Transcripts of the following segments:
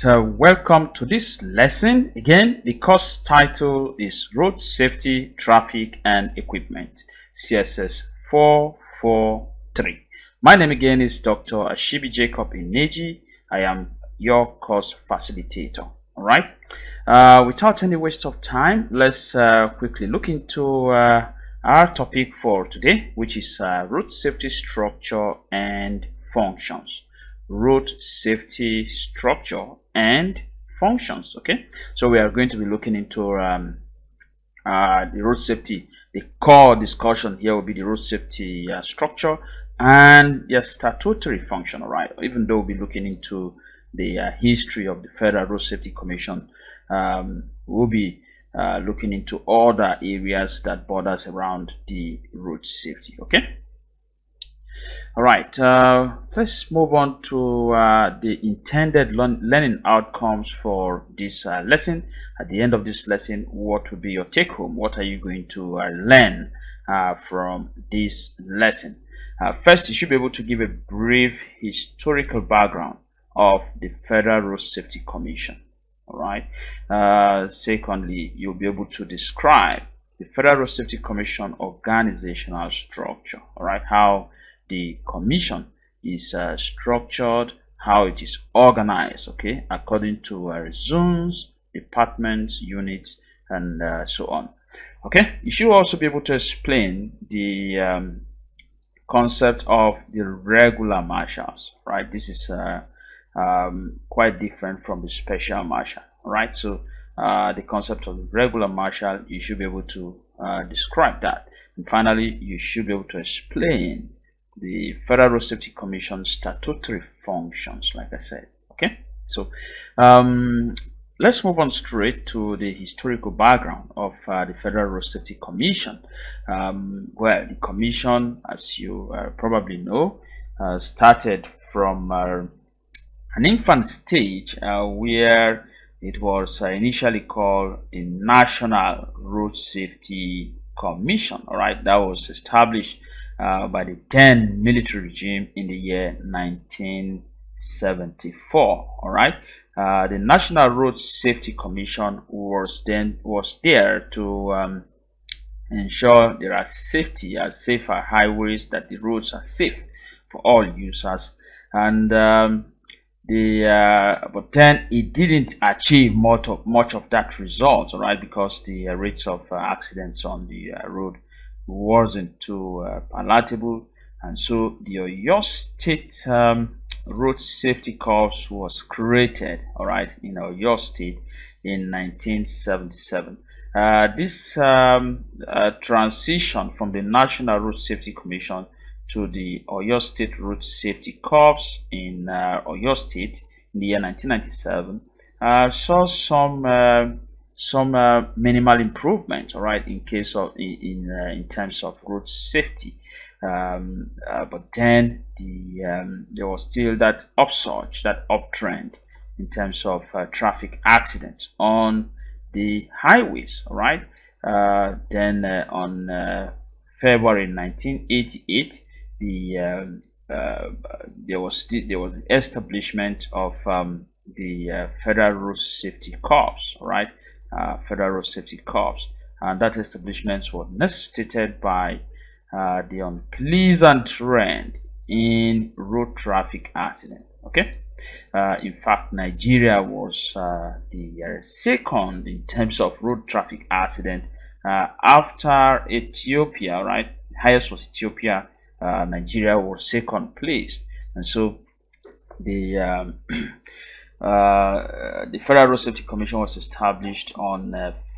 Welcome to this lesson. Again, the course title is Road Safety, Traffic and Equipment, CSS443. My name again is Dr. Ashibi Jacob Ineji. I am your course facilitator. All right. Without any waste of time, let's quickly look into our topic for today, which is road safety structure and functions. Road safety structure and functions. Okay, so we are going to be looking into the road safety. The core discussion here will be the road safety structure and the statutory function. All right, even though we'll be looking into the history of the Federal Road Safety Commission, we'll be looking into other areas that borders around the road safety. Okay. All right, let's move on to the intended learning outcomes for this lesson. At the end of this lesson, what will be your take home? What are you going to learn from this lesson? First, you should be able to give a brief historical background of the Federal Road Safety Commission. All right. Secondly, you'll be able to describe the Federal Road Safety Commission organizational structure. All right, how the commission is structured, how it is organized, okay, according to zones, departments, units, and so on. Okay, you should also be able to explain the concept of the regular marshals, right? This is quite different from the special marshal, right? So the concept of the regular marshal, you should be able to describe that. And finally, you should be able to explain the Federal Road Safety Commission statutory functions, like I said. Okay, so let's move on straight to the historical background of the Federal Road Safety Commission. Well, the commission, as you probably know, started from an infant stage where it was initially called the National Road Safety Commission. All right, that was established by the then military regime in the year 1974. All right, the National Road Safety Commission was there to ensure there are safer highways, that the roads are safe for all users, and but then it didn't achieve much of that result. All right, because the rates of accidents on the road wasn't too palatable, and so the Oyo State Road Safety Corps was created, all right, in Oyo State in 1977. This transition from the National Road Safety Commission to the Oyo State Road Safety Corps in Oyo State in the year 1997 saw some minimal improvement, all right, in case of in terms of road safety, but then there was still that upsurge, that uptrend in terms of traffic accidents on the highways. All right, then on February 1988, there was the establishment of the Federal Road Safety Corps. All right. Federal Road Safety Corps, and that establishment was necessitated by the unpleasant trend in road traffic accidents. Okay, in fact, Nigeria was the second in terms of road traffic accident after Ethiopia. Right, highest was Ethiopia. Nigeria was second placed, and so the the Federal Road Safety Commission was established on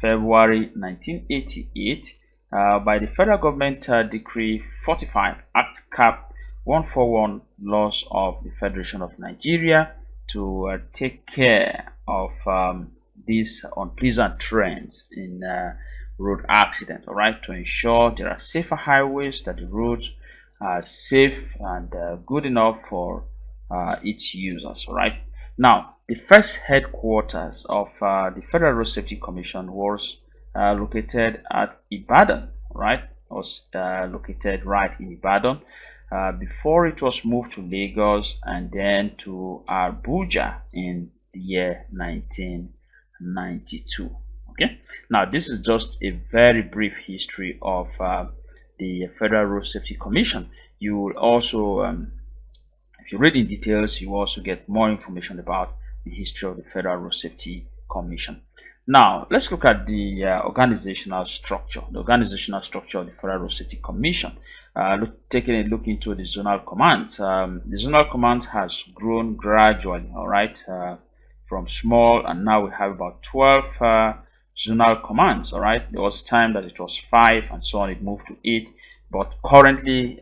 February 1988 by the Federal Government Decree 45 Act Cap 141 laws of the Federation of Nigeria to take care of these unpleasant trends in road accidents. All right, to ensure there are safer highways, that the roads are safe and good enough for its users. All right. Now, the first headquarters of the Federal Road Safety Commission was located at Ibadan, right? Was located right in Ibadan before it was moved to Lagos and then to Abuja in the year 1992. Okay, now this is just a very brief history of the Federal Road Safety Commission. You will also, if you read in details, you will also get more information about the history of the Federal Road Safety Commission. Now, let's look at the organizational structure. The organizational structure of the Federal Road Safety Commission. Taking a look into the zonal commands. The zonal command has grown gradually, all right, from small, and now we have about 12 zonal commands, all right. There was a time that it was 5 and so on, it moved to 8, but currently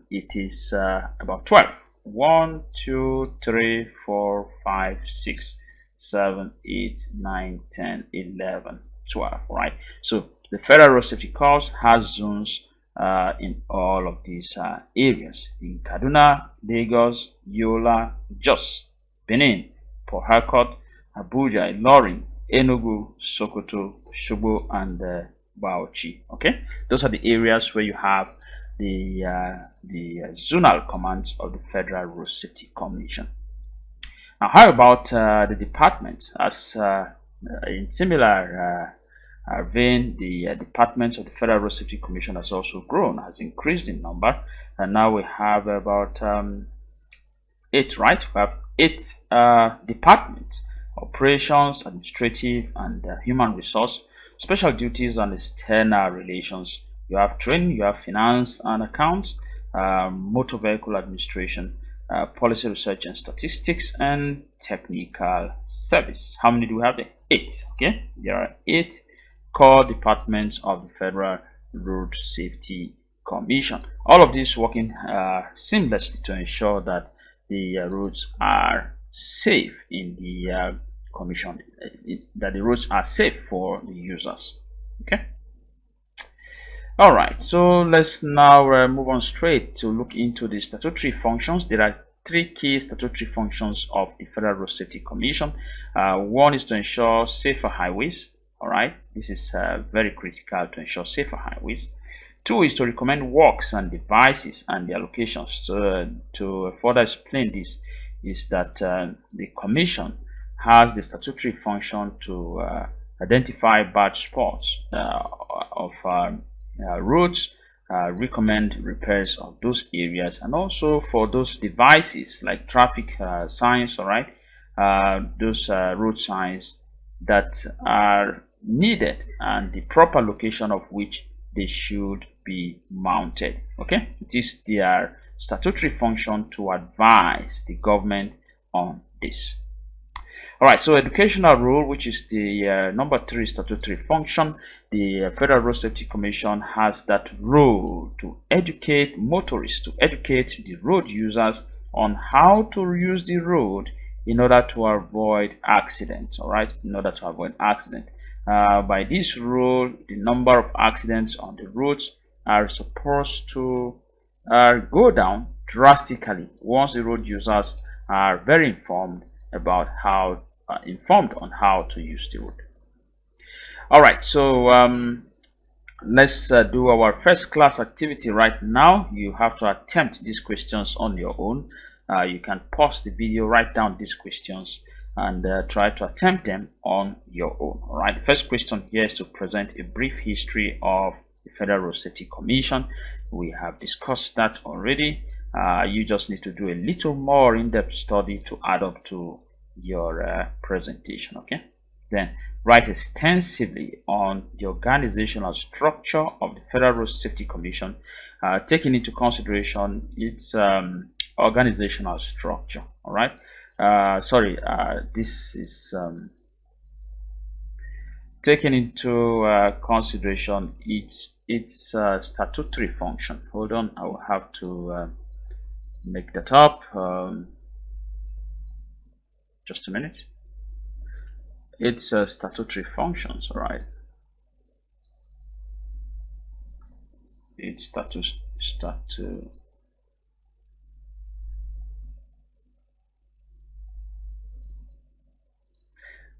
it is about 12. 1, 2, 3, 4, 5, 6, 7, 8, 9, 10, 11, 12, right? So the Federal Road Safety Corps has zones in all of these areas: in Kaduna, Lagos, Yola, Jos, Benin, Port Harcourt, Abuja, Ilorin, Enugu, Sokoto, Shogbo, and Bauchi. Okay, those are the areas where you have the zonal commands of the Federal Road Safety Commission. Now, how about the departments? As in similar vein, the departments of the Federal Road Safety Commission has also grown, has increased in number, and now we have about 8, right? We have 8 departments: operations, administrative, and human resource, special duties, and external relations. You have training, you have finance and accounts, motor vehicle administration, policy research and statistics, and technical service. How many do we have there? 8. Okay, there are 8 core departments of the Federal Road Safety Commission. All of these working seamlessly to ensure that the roads are safe in the commission, that the roads are safe for the users. Okay. All right, so let's now move on straight to look into the statutory functions. There are 3 key statutory functions of the Federal Road Safety Commission. One is to ensure safer highways. All right, this is very critical to ensure safer highways. 2 is to recommend works and devices and their locations. To further explain this, is that the Commission has the statutory function to identify bad spots of roads, recommend repairs of those areas, and also for those devices like traffic signs, all right, those road signs that are needed and the proper location of which they should be mounted. Okay, it is their statutory function to advise the government on this. All right, so educational role, which is the number 3 statutory function. The Federal Road Safety Commission has that role to educate motorists, to educate the road users on how to use the road in order to avoid accidents. All right, in order to avoid accidents. By this rule, the number of accidents on the roads are supposed to go down drastically once the road users are very informed about how on how to use the road. All right, so let's do our first class activity right now. You have to attempt these questions on your own. You can pause the video, write down these questions, and try to attempt them on your own. All right, the first question here is to present a brief history of the Federal Road Safety Commission. We have discussed that already. You just need to do a little more in-depth study to add up to your presentation. Okay, then write extensively on the organizational structure of the Federal Road Safety Commission, taking into consideration its organizational structure. All right, this is taking into consideration its statutory function. Hold on, I will have to make that up. Just a minute. It's statutory functions, all right? It's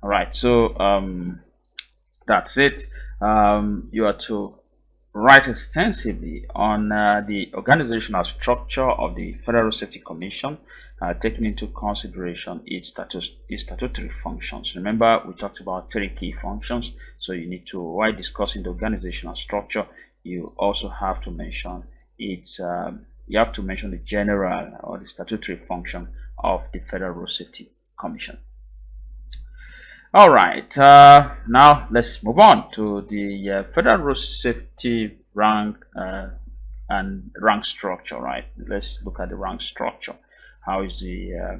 all right, so that's it. You are to write extensively on the organizational structure of the Federal Safety Commission, taking into consideration its statutory functions. Remember, we talked about 3 key functions, so you need to, while discussing the organizational structure, you also have to mention its you have to mention the general or the statutory function of the Federal Road Safety Commission. All right, now let's move on to the Federal Road Safety rank and rank structure. Right, let's look at the rank structure. How is the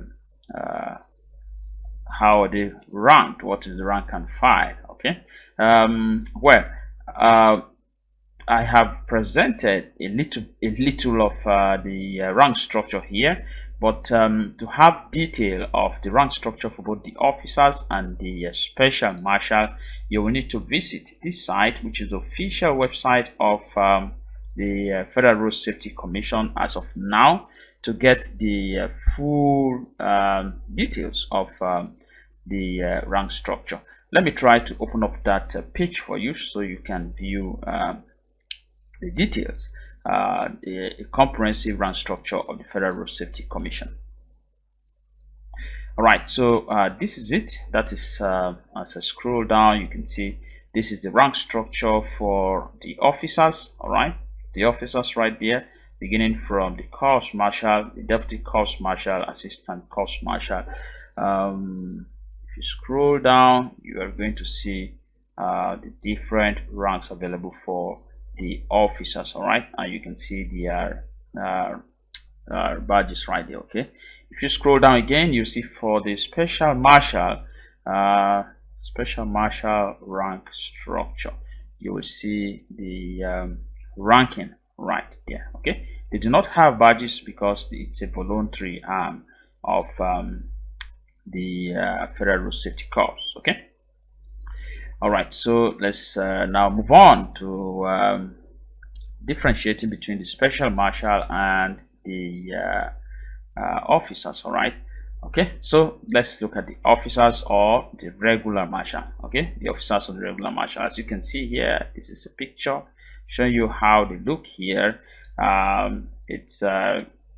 how are they ranked? What is the rank and file? Okay, well, I have presented a little of the rank structure here, but to have detail of the rank structure for both the officers and the special marshal, you will need to visit this site, which is the official website of the Federal Road Safety Commission as of now, to get the full details of the rank structure. Let me try to open up that page for you so you can view the details, a comprehensive rank structure of the Federal Road Safety Commission. All right, so this is it. That is, as I scroll down, you can see this is the rank structure for the officers. All right, the officers right there, beginning from the Corps Marshal, the Deputy Corps Marshal, Assistant Corps Marshal. If you scroll down, you are going to see the different ranks available for the officers. All right, and you can see their badges right there. Okay, if you scroll down again, you see for the special marshal rank structure, you will see the ranking right there. Okay, they do not have badges because it's a voluntary arm of the Federal Road Safety Corps. Okay. All right, so let's now move on to differentiating between the special marshal and the officers. All right, okay, so let's look at the officers or the regular marshal. Okay, the officers of the regular marshal. As you can see here, this is a picture showing you how they look here. It's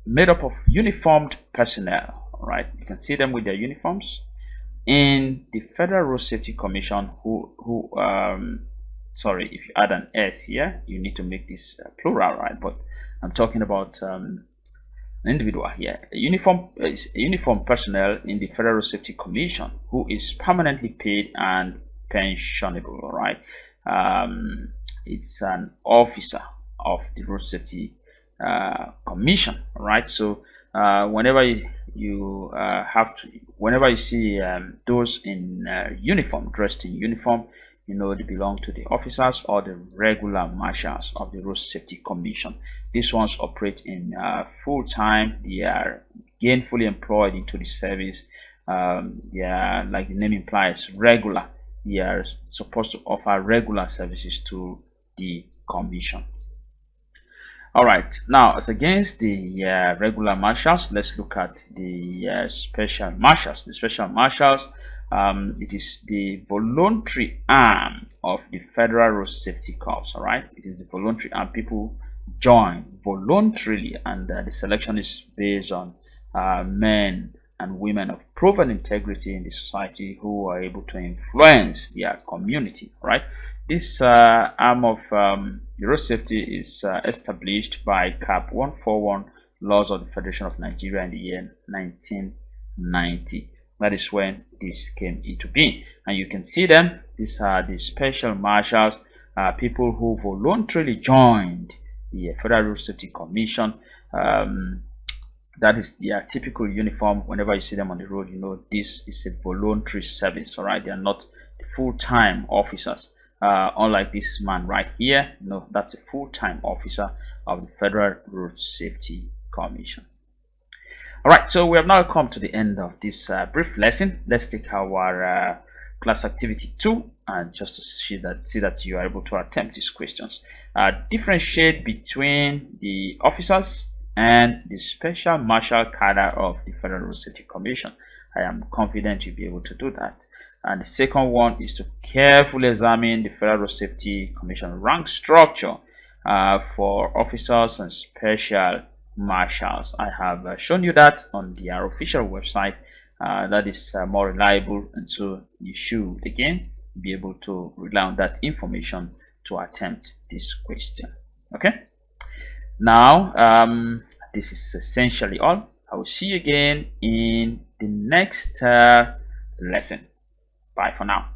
made up of uniformed personnel. All right, you can see them with their uniforms in the Federal Road Safety Commission, sorry, if you add an S here, you need to make this plural, right? But I'm talking about an individual here, a uniform personnel in the Federal Road Safety Commission who is permanently paid and pensionable. All right, it's an officer of the Road Safety Commission. All right, so whenever you whenever you see those in uniform, dressed in uniform, you know they belong to the officers or the regular marshals of the Road Safety Commission. These ones operate in full time. They are gainfully employed into the service. They are, like the name implies, regular. They are supposed to offer regular services to the commission. All right, now as against the regular marshals, let's look at the special marshals. The special marshals, it is the voluntary arm of the Federal Road Safety Corps. All right, it is the voluntary arm. People join voluntarily, and the selection is based on men and women of proven integrity in the society who are able to influence their community. All right. This arm of the road safety is established by Cap 141 Laws of the Federation of Nigeria in the year 1990. That is when this came into being, and you can see them. These are the special marshals, people who voluntarily joined the Federal Road Safety Commission. That is their typical uniform. Whenever you see them on the road, you know this is a voluntary service. All right, they are not full-time officers. Unlike this man right here, no, that's a full-time officer of the Federal Road Safety Commission. All right, so we have now come to the end of this brief lesson. Let's take our class activity 2 and just to see that you are able to attempt these questions. Differentiate between the officers and the special marshal cadre of the Federal Road Safety Commission. I am confident you'll be able to do that. And the second one is to carefully examine the Federal Road Safety Commission rank structure for officers and special Marshals. I have shown you that on their official website. That is more reliable, and so you should again be able to rely on that information to attempt this question. Okay, now this is essentially all. I will see you again in the next lesson. Bye for now.